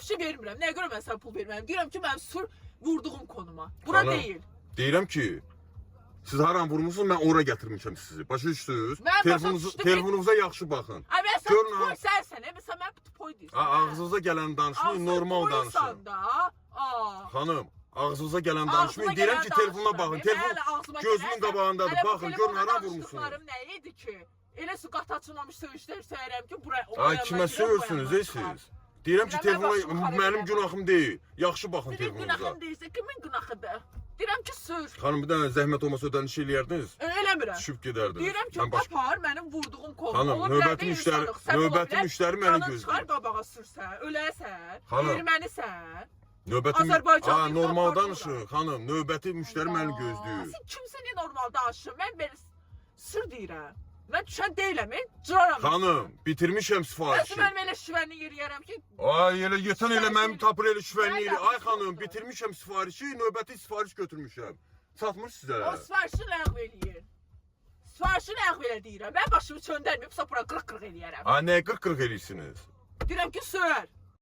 Vəbşi vermirəm. Nəyə görə mən sənə pul verməyəm? Deyirəm ki, mənim sür vurduğum konuma. Bura Xanım, deyil. Deyirəm ki, siz haram vurmusunuz, mən ora gətirmişəm sizi. Başa düşdünüz? Mən başa düşdüm. Telefonunuza yaxşı baxın. Ay mən sən Görün, tupoy sənsən, sən mən tupoy deyirsən. Ağzınıza gələn danışmayın, normal danışın. Xanım, ağzınıza gələn danışmayın. Deyirəm ki, telefonuna baxın. Telefon gözümün qabağındadır. Baxın, görün haram vurmusunuz. Nə idi ki? Elə su qat açılmamış söyüşlər söyərəm ki, buraya... Ay, kimə söyürsünüz, siz? Deyirəm ki, telefona mənim günahım deyil. Yaxşı baxın telefonunuza. Günahım deyilsə, kimin günahıdır? Deyirəm ki, sür. Xanım, bir dənə zəhmət olmasa ödəniş eləyərdiniz. Eləmirəm. Düşüb gedərdiniz. Deyirəm ki, apar mənim vurduğum konu. Xanım, növbəti müştəri məni gözləyir. Çıxar qabağa sürsən, öləsən, ermənisən. Azərbaycan normal danışın, xanım. Növbəti müştəri məni gözləyir. Sən kimsə niyə normal danışın? Mən belə sür deyirəm. Mən düşən deyiləm, cıraram. Xanım, bitirmişəm sifarişi. Mən elə şüvəni yeriyərəm ki... Ay, yesən elə mənim tapır elə şüvəni yeri. Ay xanım, bitirmişəm sifarişi, növbəti sifariş götürmüşəm. Satmır sizə. O sifarişi ləğv eləyin. Sifarişi ləğv elə deyirəm. Mən başımı çöndərməyib, sonra 40-40 eləyərəm. Ay, nəyə 40-40 eləyirsiniz? Deyirəm ki, sür.